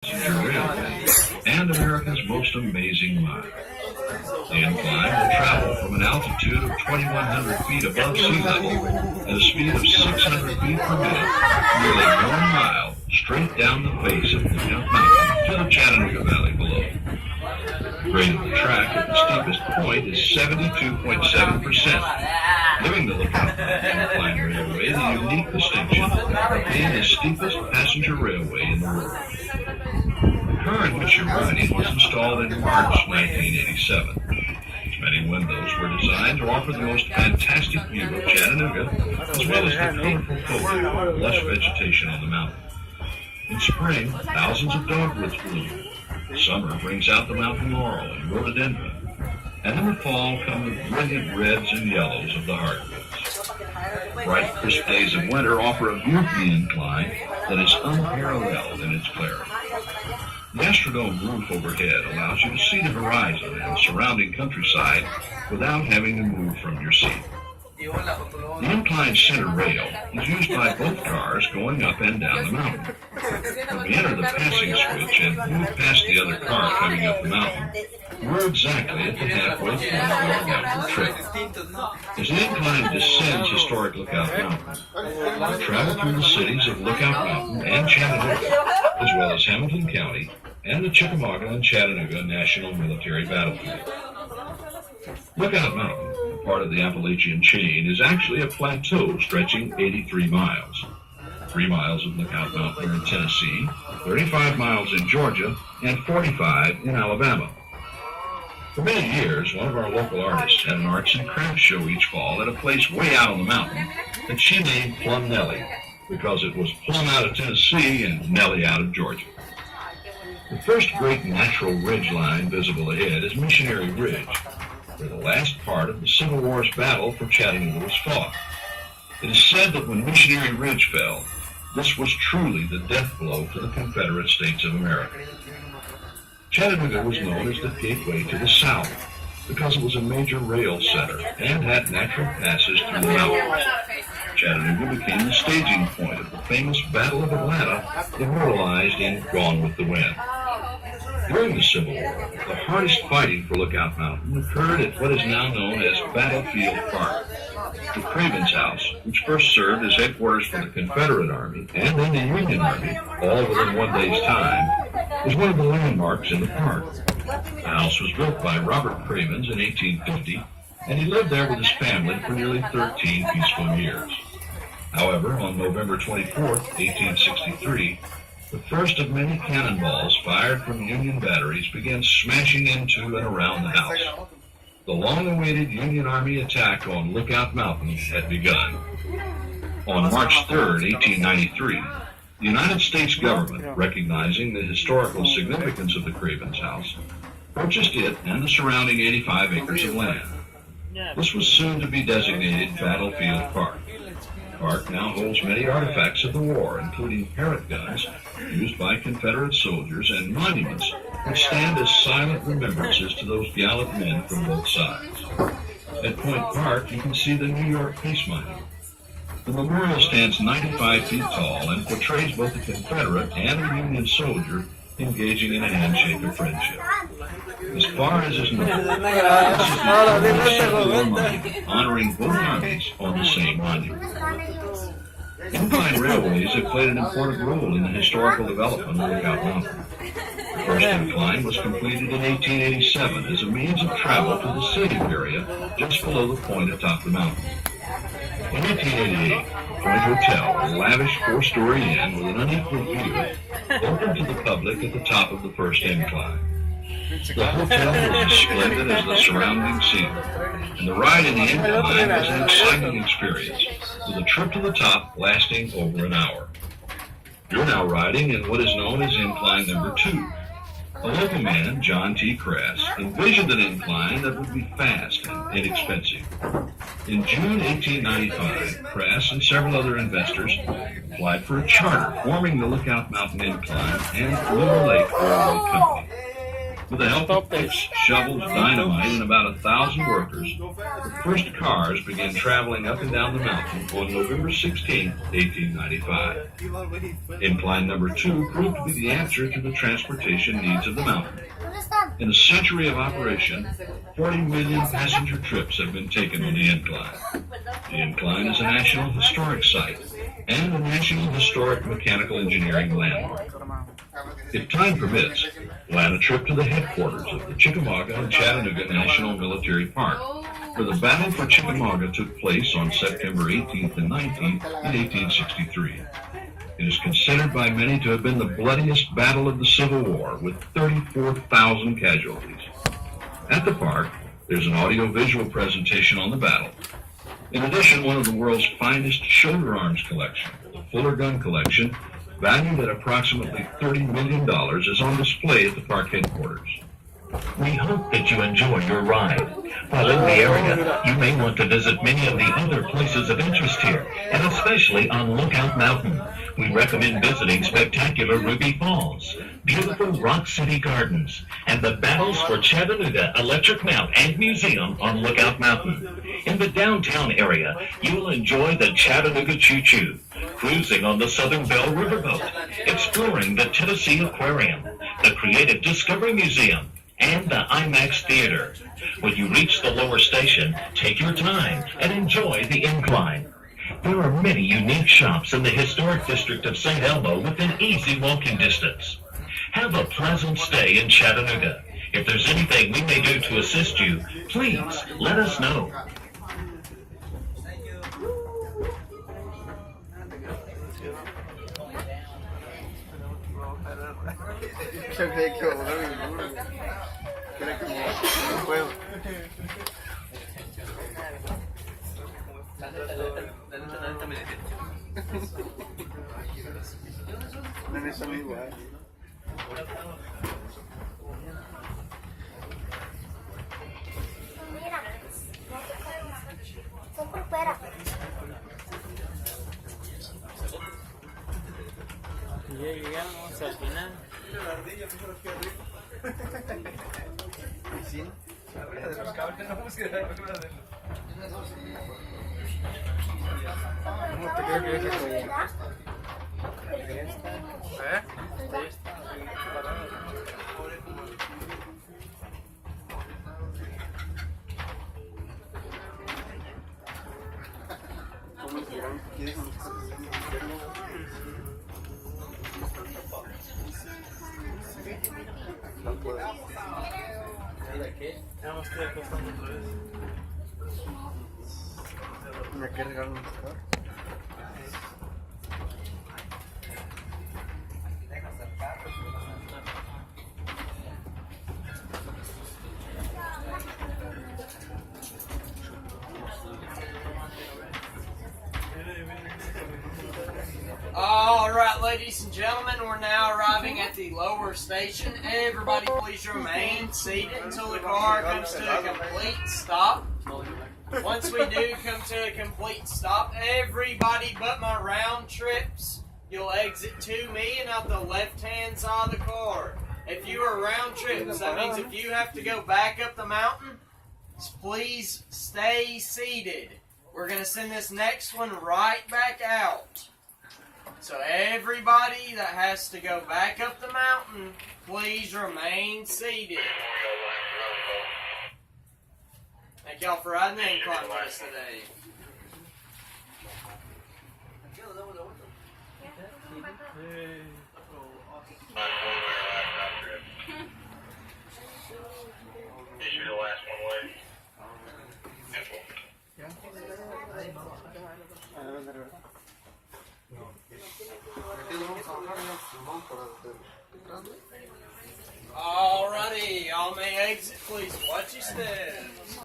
passenger railway and America's most amazing mile. The incline will travel from an altitude of 2,100 feet above sea level at a speed of 600 feet per minute, nearly 1 mile straight down the face of Lookout Mountain to the Chattanooga Valley below. The grade of the track at the steepest point is 72.7%, giving the Lookout Mountain Incline Railway the unique distinction of being the steepest passenger railway in the world. The car in which you're riding was installed in March 1987. Its many windows were designed to offer the most fantastic view of Chattanooga, as well as the colorful foliage of lush vegetation on the mountain. In spring, thousands of dogwoods bloom. Summer brings out the mountain laurel and rhododendron. And in the fall come the brilliant reds and yellows of the hardwoods. Bright, crisp days of winter offer a view of the incline that is unparalleled in its clarity. The Astrodome roof overhead allows you to see the horizon and surrounding countryside without having to move from your seat. The incline center rail is used by both cars going up and down the mountain. When we enter the passing switch and move past the other car coming up the mountain, we're exactly at the halfway point of our downward trip. As the incline descends historic Lookout Mountain, we travel through the cities of Lookout Mountain and Chattanooga, as well as Hamilton County and the Chickamauga and Chattanooga National Military Battlefield. Lookout Mountain, part of the Appalachian chain, is actually a plateau stretching 83 miles. 3 miles of Lookout Mountain are in Tennessee, 35 miles in Georgia, and 45 in Alabama. For many years, one of our local artists had an arts and crafts show each fall at a place way out on the mountain that she named Plum Nellie, because it was Plum out of Tennessee and Nellie out of Georgia. The first great natural ridge line visible ahead is Missionary Ridge, where the last part of the Civil War's battle for Chattanooga was fought. It is said that when Missionary Ridge fell, this was truly the death blow to the Confederate States of America. Chattanooga was known as the gateway to the South because it was a major rail center and had natural passes through the mountains. Chattanooga became the staging point of the famous Battle of Atlanta, immortalized in Gone with the Wind. During the Civil War, the hardest fighting for Lookout Mountain occurred at what is now known as Battlefield Park. The Craven's House, which first served as headquarters for the Confederate Army and then the Union Army, all within one day's time, is one of the landmarks in the park. The house was built by Robert Cravens in 1850, and he lived there with his family for nearly 13 peaceful years. However, on November 24, 1863, the first of many cannonballs fired from Union batteries began smashing into and around the house. The long-awaited Union Army attack on Lookout Mountain had begun. On March 3, 1893, the United States government, recognizing the historical significance of the Cravens House, purchased it and the surrounding 85 acres of land. This was soon to be designated Battlefield Park. The park now holds many artifacts of the war, including Parrott guns used by Confederate soldiers and monuments which stand as silent remembrances to those gallant men from both sides. At Point Park, you can see the New York Peace Monument. The memorial stands 95 feet tall and portrays both a Confederate and a Union soldier engaging in a handshake of friendship. As far as is known, this is the only war monument honoring both armies on the same monument. Incline railways have played an important role in the historical development of Lookout Mountain. The first incline was completed in 1887 as a means of travel to the staging area just below the point atop the mountain. In 1888, the Point Hotel, a lavish four-story inn with an unequaled view, opened to the public at the top of the first incline. The hotel was as splendid as the surrounding scenery, and the ride in the incline was an exciting experience, with a trip to the top lasting over an hour. You're now riding in what is known as Incline Number 2. A local man, John T. Crass, envisioned an incline that would be fast and inexpensive. In June 1895, Crass and several other investors applied for a charter forming the Lookout Mountain Incline and River Lake Railroad Company. With the help of picks, shovels, dynamite, and about 1,000 workers, the first cars began traveling up and down the mountain on November 16, 1895. Incline number 2 proved to be the answer to the transportation needs of the mountain. In a century of operation, 40 million passenger trips have been taken on the incline. The incline is a National Historic Site and a National Historic Mechanical Engineering Landmark. If time permits, plan a trip to the headquarters of the Chickamauga and Chattanooga National Military Park, where the Battle for Chickamauga took place on September 18th and 19th in 1863. It is considered by many to have been the bloodiest battle of the Civil War, with 34,000 casualties. At the park, there's an audio-visual presentation on the battle. In addition, one of the world's finest shoulder arms collection, the Fuller Gun Collection, valued at approximately $30 million, is on display at the park headquarters. We hope that you enjoy your ride. While in the area, you may want to visit many of the other places of interest here, and especially on Lookout Mountain. We recommend visiting spectacular Ruby Falls, beautiful Rock City Gardens, and the Battles for Chattanooga Electric Mount and Museum on Lookout Mountain. In the downtown area, you'll enjoy the Chattanooga Choo Choo, cruising on the Southern Belle Riverboat, exploring the Tennessee Aquarium, the Creative Discovery Museum, and the IMAX Theater. When you reach the lower station, take your time and enjoy the incline. There are many unique shops in the historic district of St. Elmo within easy walking distance. Have a pleasant stay in Chattanooga. If there's anything we may do to assist you, please let us know. Ya llegamos al final. Ya me estoy acostando otra vez. ¿Me quieres regalar un pescador? All right, ladies and gentlemen, we're now arriving at the lower station. Everybody please remain seated until the car comes to a complete stop. Once we do come to a complete stop, everybody but my round trips, you'll exit to me and out the left-hand side of the car. If you are round trips, that means if you have to go back up the mountain, please stay seated. We're going to send this next one right back out. So everybody that has to go back up the mountain, please remain seated. Thank y'all for riding the incline with us today. Alrighty, y'all may exit, please. Watch your step.